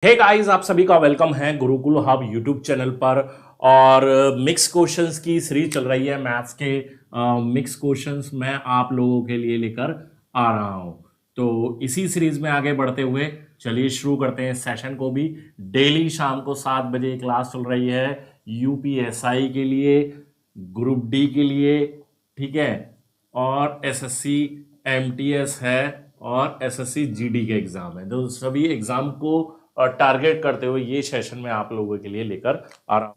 Hey guys, आप सभी का वेलकम है गुरुकुल हब यूट्यूब चैनल पर। और मिक्स क्वेश्चंस की सीरीज चल रही है। मैथ्स के मिक्स क्वेश्चंस मैं आप लोगों के लिए लेकर आ रहा हूं। तो इसी सीरीज में आगे बढ़ते हुए चलिए शुरू करते हैं सेशन को भी। डेली शाम को 7 बजे क्लास चल रही है यूपीएसआई के लिए, ग्रुप डी के लिए, ठीक है, और एसएससी एमटीएस है और एसएससी जीडी के एग्जाम है। तो सभी एग्जाम को टारगेट करते हुए ये सेशन में आप लोगों के लिए लेकर आ रहा हूं।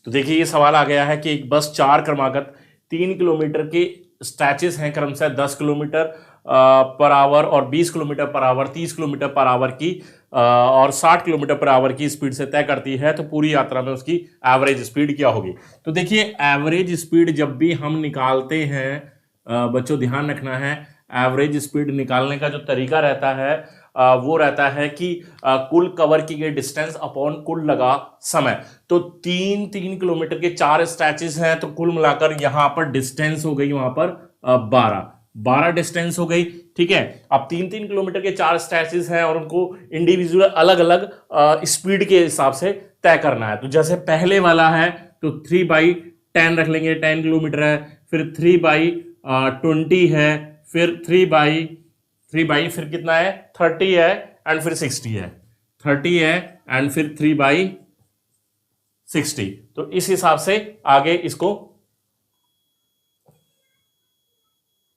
तो देखिए, ये सवाल आ गया है कि एक बस 4 क्रमागत 3 किलोमीटर की स्टैचेस हैं, क्रमशः 10 किलोमीटर पर आवर और 20 kilometre per hour, 30 kilometre per hour की और 60 किलोमीटर पर आवर की स्पीड से तय करती है। तो पूरी यात्रा में उसकी एवरेज स्पीड क्या होगी। तो देखिए, एवरेज स्पीड जब भी हम निकालते हैं, बच्चों ध्यान रखना है, एवरेज स्पीड निकालने का जो तरीका रहता है वो रहता है कि कुल कवर की गई डिस्टेंस अपॉन कुल लगा समय। तो 3 किलोमीटर के 4 स्टैचेस हैं, तो कुल मिलाकर यहां पर डिस्टेंस हो गई वहां पर 12 डिस्टेंस हो गई। ठीक है, अब 3 किलोमीटर के 4 स्टैचेस हैं और उनको इंडिविजुअल अलग अलग स्पीड के हिसाब से तय करना है। तो जैसे पहले वाला है तो 3/10 रख लेंगे, 10 किलोमीटर है। फिर 3/20 है, फिर 3 बाई फिर कितना है 30 है, एंड फिर 60 है, 30 है एंड फिर 3/60। तो इस हिसाब से आगे इसको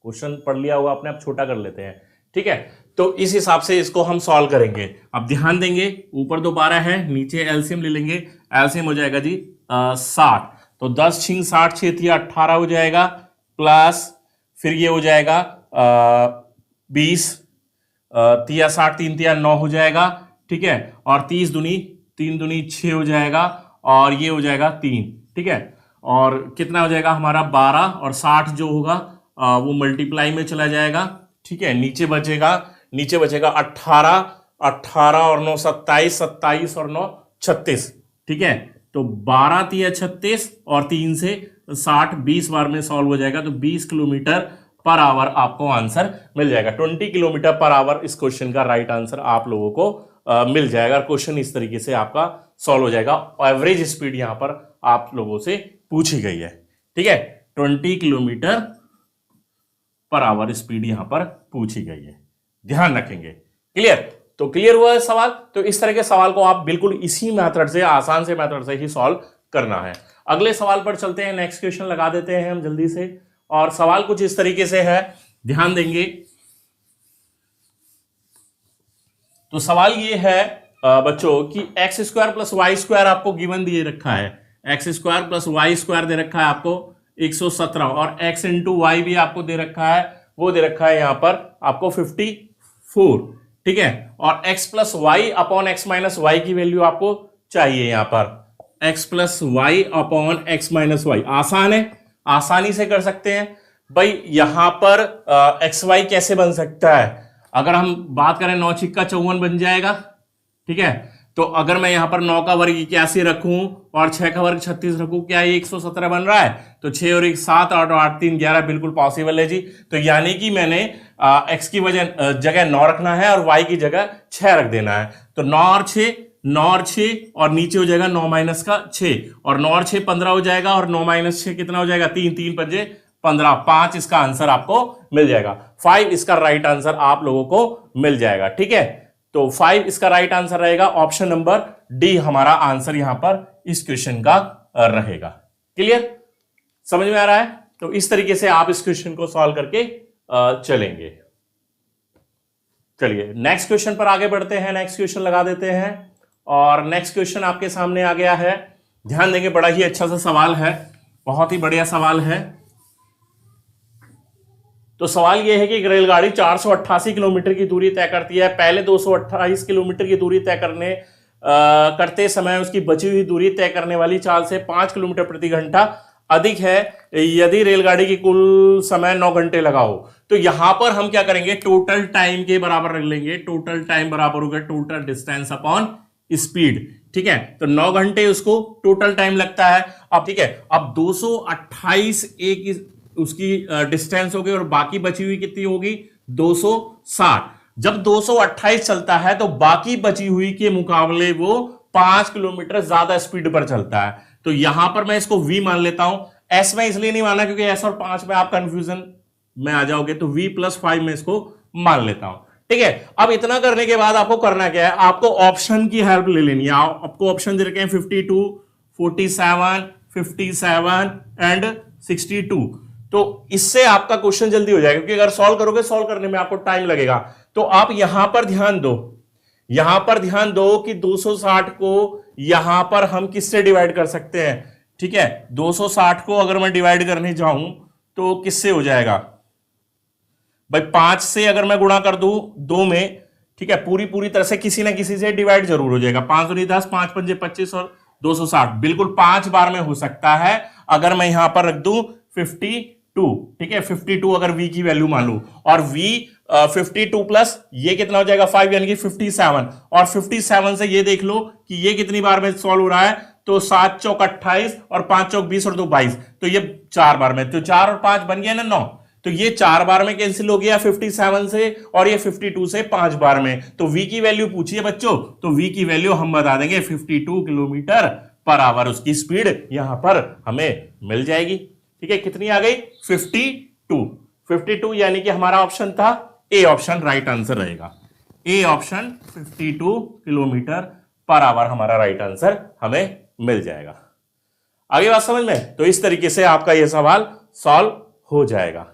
क्वेश्चन पढ़ लिया हुआ आपने, अब छोटा कर लेते हैं। ठीक है, तो इस हिसाब से इसको हम सॉल्व करेंगे। अब ध्यान देंगे, ऊपर 12 है, नीचे एलसीएम ले लेंगे। एलसीएम हो जाएगा जी 60। तो 10 छिंग 60, 6 18 हो जाएगा, प्लस फिर ये हो जाएगा 20, 3 60, 3 9 हो जाएगा। ठीक है, और 30 दूनी 3 दूनी 6 हो जाएगा, और ये हो जाएगा 3। ठीक है, और कितना हो जाएगा हमारा 12, और 60 जो होगा वो मल्टीप्लाई में चला जाएगा। ठीक है, नीचे बचेगा 18, 18 और 9 27, 27 और 9 36। ठीक है, तो 12 3 36 और 3 से 60, 20 बार में सॉल्व हो जाएगा। तो 20 किलोमीटर पर आवर आपको आंसर मिल जाएगा। 20 किलोमीटर पर आवर इस क्वेश्चन का राइट आंसर आप लोगों को मिल जाएगा। क्वेश्चन इस तरीके से आपका सॉल्व हो जाएगा। एवरेज स्पीड यहां पर आप लोगों से पूछी गई है। ठीक है, 20 किलोमीटर पर आवर स्पीड यहां पर पूछी गई है, ध्यान रखेंगे। क्लियर? तो क्लियर हुआ है सवाल। तो इस तरह के सवाल को आप बिल्कुल इसी मेथड से, आसान से मेथड से ही सॉल्व करना है। अगले सवाल पर चलते हैं, नेक्स्ट क्वेश्चन लगा देते हैं हम जल्दी से। और सवाल कुछ इस तरीके से है, ध्यान देंगे। तो सवाल ये है बच्चों कि x square plus y square आपको गिवन दिए रखा है। X square plus y square दे रखा है आपको 117, और एक्स इंटू वाई भी आपको दे रखा है, वो दे रखा है यहां पर आपको 54। ठीक है, और x plus y upon x minus y की वैल्यू आपको चाहिए यहां पर। X plus y upon x minus y आसान है, आसानी से कर सकते हैं भाई। यहां पर एक्स वाई कैसे बन सकता है, अगर हम बात करें 9 छिक्का 54 बन जाएगा। ठीक है, तो अगर मैं यहां पर 9 का वर्ग 81 रखूं और 6 का वर्ग 36 रखूं, क्या ये 117 बन रहा है? तो 6 और 1 7, 8 और 8 3 11, बिल्कुल पॉसिबल है जी। तो यानी कि मैंने एक्स की जगह 9 रखना है और वाई की जगह 6 रख देना है। तो 9 और 6, 9 और 6, और नीचे हो जाएगा 9 माइनस का 6, और 9 और 6 15 हो जाएगा, और 9 माइनस 6 कितना हो जाएगा 3, 3 पंजे 15, 5 इसका आंसर आपको मिल जाएगा। 5 इसका राइट आंसर आप लोगों को मिल जाएगा। ठीक है, तो 5 इसका राइट आंसर रहेगा। ऑप्शन नंबर डी हमारा आंसर यहां पर इस क्वेश्चन का रहेगा। क्लियर? समझ में आ रहा है? तो इस तरीके से आप इस क्वेश्चन को सॉल्व करके चलेंगे। चलिए नेक्स्ट क्वेश्चन पर आगे बढ़ते हैं। नेक्स्ट क्वेश्चन लगा देते हैं, और नेक्स्ट क्वेश्चन आपके सामने आ गया है। ध्यान देंगे, बड़ा ही अच्छा सा सवाल है, बहुत ही बढ़िया सवाल है। तो सवाल यह है कि एक रेलगाड़ी 488 किलोमीटर की दूरी तय करती है। पहले 228 किलोमीटर की दूरी तय करते समय उसकी बची हुई दूरी तय करने वाली चाल से 5 किलोमीटर प्रति घंटा अधिक है यदि रेलगाड़ी की कुल समय 9 घंटे लगा हो। तो यहां पर हम क्या करेंगे, टोटल टाइम के बराबर रख लेंगे। टोटल टाइम बराबर होगा टोटल डिस्टेंस अपॉन स्पीड। ठीक है, तो 9 घंटे उसको टोटल टाइम लगता है। अब ठीक है, अब 228 एक उसकी डिस्टेंस हो गई, और बाकी बची हुई कितनी होगी 260। जब 228 चलता है तो बाकी बची हुई के मुकाबले वो 5 किलोमीटर ज्यादा स्पीड पर चलता है। तो यहां पर मैं इसको v मान लेता हूं। s में इसलिए नहीं माना क्योंकि s और 5 में आप कंफ्यूजन में आ जाओगे, तो v+5 में इसको मान लेता हूं। ठीक है, अब इतना करने के बाद आपको करना क्या है, आपको ऑप्शन की हेल्प ले लेनी है। आपको ऑप्शन दे रखे हैं 52, 47, 57 एंड 62। तो इससे आपका क्वेश्चन जल्दी हो जाएगा, क्योंकि अगर सॉल्व करोगे, सॉल्व करने में आपको टाइम लगेगा। तो आप यहां पर ध्यान दो, यहां पर ध्यान दो कि 260 को यहां पर हम किससे डिवाइड कर सकते हैं। ठीक है, 260 को अगर मैं डिवाइड करने जाऊं तो किससे हो जाएगा भाई, 5 से अगर मैं गुणा कर दूं 2 में, ठीक है, पूरी तरह से किसी ना किसी से डिवाइड जरूर हो जाएगा। 5 दूनी 10, 5 पंजे 25 और 260 बिल्कुल 5 बार में हो सकता है। अगर मैं यहां पर रख दूं 52, ठीक है, 52 अगर v की वैल्यू मान लू, और v 52 प्लस ये कितना हो जाएगा 5 यानी कि 57, और 57 से ये देख लो कि ये कितनी बार में सॉल्व हो रहा है, तो 7 चौक 28 और 5 चौक 20 और 2 22, तो ये 4 बार में, तो 4 और 5 बन गया ना 9, तो ये 4 बार में कैंसिल हो गया 57 से, और ये 52 से 5 बार में। तो v की वैल्यू पूछिए बच्चों, तो v की वैल्यू हम बता देंगे 52 किलोमीटर पर आवर, उसकी स्पीड यहां पर हमें मिल जाएगी। ठीक है, कितनी आ गई 52 यानी कि हमारा ऑप्शन था ए ऑप्शन राइट आंसर रहेगा। A option 52 kilometre per hour हमारा राइट आंसर हमें मिल जाएगा। आगे बात समझ में? तो इस तरीके से आपका यह सवाल सॉल्व हो जाएगा।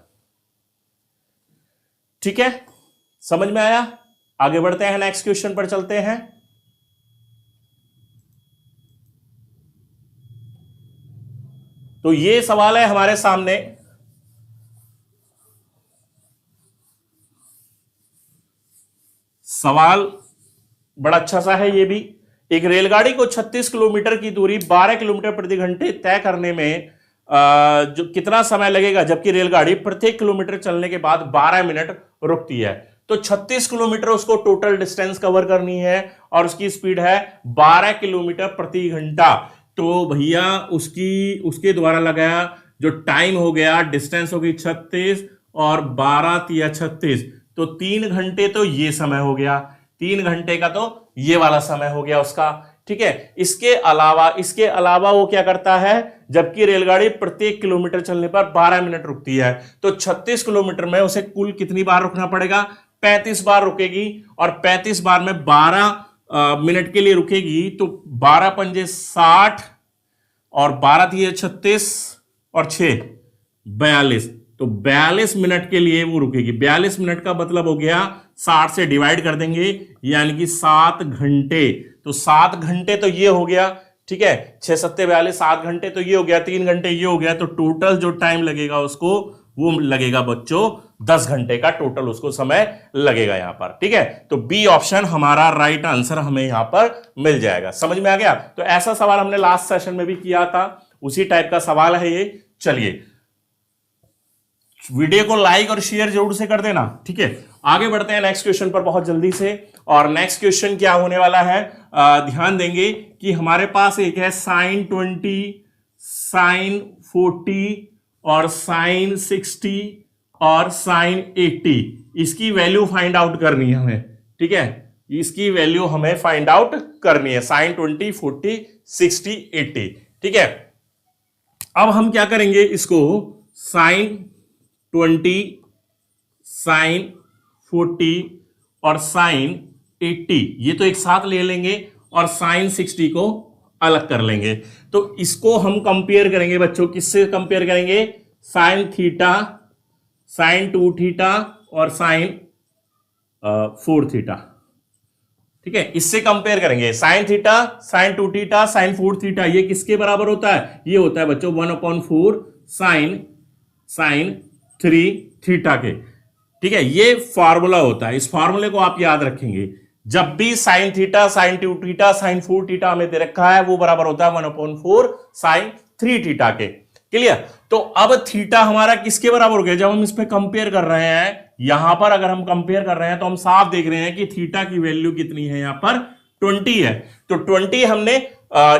ठीक है, समझ में आया? आगे बढ़ते हैं, नेक्स्ट क्वेश्चन पर चलते हैं। तो ये सवाल है हमारे सामने, सवाल बड़ा अच्छा सा है ये भी। एक रेलगाड़ी को 36 किलोमीटर की दूरी 12 किलोमीटर प्रति घंटे तय करने में जो कितना समय लगेगा, जबकि रेलगाड़ी प्रत्येक किलोमीटर चलने के बाद 12 मिनट रुकती है। तो 36 किलोमीटर उसको टोटल डिस्टेंस कवर करनी है और उसकी स्पीड है 12 किलोमीटर प्रति घंटा। तो भैया उसके द्वारा लगाया जो टाइम हो गया, डिस्टेंस हो गई 36 और 12 तिया 36, तो 3 घंटे तो ये समय हो गया, 3 घंटे का तो ये वाला समय हो गया उसका। ठीक है, इसके अलावा वो क्या करता है, जबकि रेलगाड़ी प्रत्येक किलोमीटर चलने पर 12 मिनट रुकती है, तो 36 किलोमीटर में उसे कुल कितनी बार रुकना पड़ेगा, 35 बार रुकेगी, और 35 बार में 12 मिनट के लिए रुकेगी, तो 12 पंजे 60 और 12 दिए 36 और 6 42, तो 42 मिनट के लिए वो रुकेगी। 42 मिनट का मतलब हो गया 60 से डिवाइड कर देंगे यानी कि 7 घंटे। तो 7 घंटे तो ये हो गया, ठीक है, 6 7 42, 7 घंटे तो ये हो गया, 3 घंटे ये हो गया, तो टोटल जो टाइम लगेगा उसको वो लगेगा बच्चों 10 घंटे का टोटल उसको समय लगेगा यहां पर। ठीक है, तो बी ऑप्शन हमारा राइट आंसर हमें यहां पर मिल जाएगा। समझ में आ गया? तो ऐसा सवाल हमने लास्ट सेशन में भी किया था, उसी टाइप का सवाल है ये। चलिए, वीडियो को लाइक और शेयर जरूर से कर देना। ठीक है, आगे बढ़ते हैं नेक्स्ट क्वेश्चन पर बहुत जल्दी से। और नेक्स्ट क्वेश्चन क्या होने वाला है, ध्यान देंगे कि हमारे पास एक है sin 20, sin 40 और sin 60 और sin 80। इसकी वैल्यू फाइंड आउट करनी है हमें। ठीक है, इसकी वैल्यू हमें फाइंड आउट करनी है, sin 20, 40, 60, 80। ठीक है, अब हम क्या करेंगे, इसको sin 20, sin 40 और sin 80 ये तो एक साथ ले लेंगे और sin 60 को अलग कर लेंगे। तो इसको हम कंपेयर करेंगे बच्चों, किससे कंपेयर करेंगे, sin थीटा, sin 2 थीटा और sin 4 थीटा। ठीक है, इससे कंपेयर करेंगे sin theta, sin 2 theta, sin 4 theta, ये किसके बराबर होता है, ये होता है बच्चों 1/4 sin 3 थीटा के। ठीक है, ये फार्मूला होता है, इस फार्मूले को आप याद रखेंगे। जब भी sin theta, sin 2 theta, sin 4 theta हमें दे रखा है, वो बराबर होता है 1/4 sin 3 थीटा के। क्लियर? तो अब थीटा हमारा किसके बराबर हो गया, जब हम इस पे कंपेयर कर रहे हैं, यहां पर अगर हम कंपेयर कर रहे हैं तो हम साफ देख रहे हैं कि थीटा की वैल्यू कितनी है, यहां पर 20 है। तो 20 हमने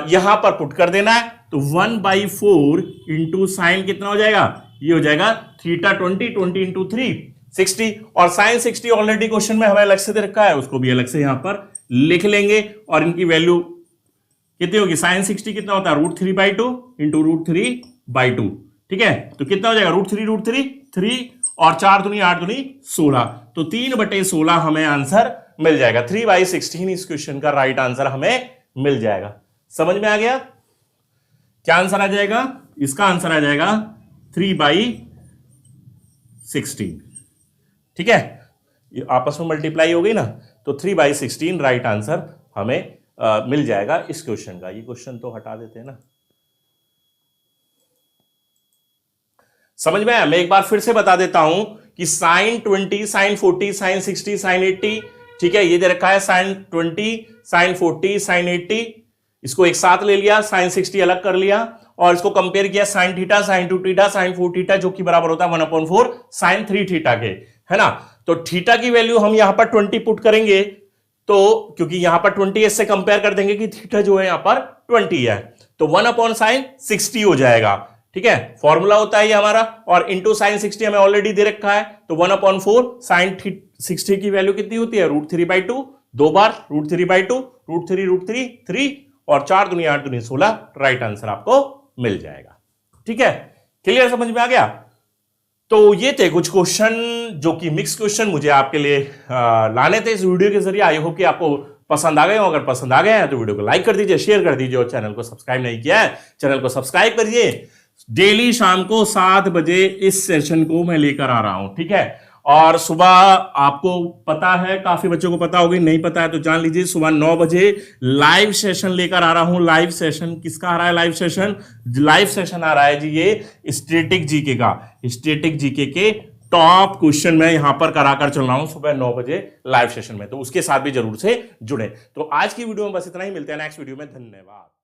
यहां पर पुट कर देना है, तो 1/4 इंटू साइन कितना हो जाएगा, ये हो जाएगा थीटा 20 इंटू 3 60 और साइन 60 ऑलरेडी क्वेश्चन में हमें अलग से दे रखा है, उसको भी अलग से यहां पर लिख लेंगे और इनकी वैल्यू कितनी होगी, साइन 60 कितना होता है √3/2 इंटू √3/2, ठीक है, तो कितना हो जाएगा √3 3 और 4 दूनी 8 दूनी 16, तो 3/16 हमें आंसर मिल जाएगा। 3/16 इस क्वेश्चन का राइट आंसर हमें मिल जाएगा। समझ में आ गया? क्या आंसर आ जाएगा? इसका आंसर आ जाएगा 3/16, ठीक है, ये आपस में मल्टीप्लाई हो गई ना, तो 3/16 राइट आंसर हमें मिल जाएगा इस क्वेश्चन का। ये क्वेश्चन तो हटा देते हैं ना। समझ में आया? मैं एक बार फिर से बता देता हूं कि साइन 20, साइन 40, साइन 60, साइन 80, ठीक है, ये दे रखा है साइन 20, साइन 40, साइन 80, इसको एक साथ ले लिया, साइन 60 अलग कर लिया और इसको कंपेयर किया sine theta, sine 2 theta, sine 4 theta, जो कि बराबर होता है 1/4 साइन 3 थीटा के, है ना। तो थीटा की वैल्यू हम यहां पर 20 पुट करेंगे, तो क्योंकि यहां पर 20 से कंपेयर कर देंगे कि थीटा जो है यहां पर 20 है, तो 1/sin 60 हो जाएगा, ठीक है, फॉर्मूला होता है ये हमारा, और इंटू साइन 60 हमें ऑलरेडी दे रखा है, तो 1/4 साइन 60 की वैल्यू कितनी होती है √3/2, दो बार √3/2, √3 3 और 4 दूनी 8 दूनी 16, राइट आंसर आपको मिल जाएगा। ठीक है, क्लियर, समझ में आ गया? तो ये थे कुछ क्वेश्चन जो कि मिक्स क्वेश्चन मुझे आपके लिए लाने थे इस वीडियो के जरिए। आई होप कि आपको पसंद आ गए हो। अगर पसंद आ गए हैं तो वीडियो को लाइक कर दीजिए, शेयर कर दीजिए और चैनल को सब्सक्राइब नहीं किया है चैनल को सब्सक्राइब करिए। डेली शाम को 7 बजे इस सेशन को मैं लेकर आ रहा हूं, ठीक है। और सुबह आपको पता है, काफी बच्चों को पता होगी, नहीं पता है तो जान लीजिए, सुबह 9 बजे लाइव सेशन लेकर आ रहा हूं। लाइव सेशन किसका आ रहा है? लाइव सेशन आ रहा है जी ये स्टैटिक जीके का। स्टैटिक जीके के टॉप क्वेश्चन मैं यहां पर कराकर चल रहा हूं सुबह 9 बजे लाइव सेशन में, तो उसके साथ भी जरूर से जुड़े। तो आज की वीडियो में बस इतना ही, मिलते हैं नेक्स्ट वीडियो में। धन्यवाद।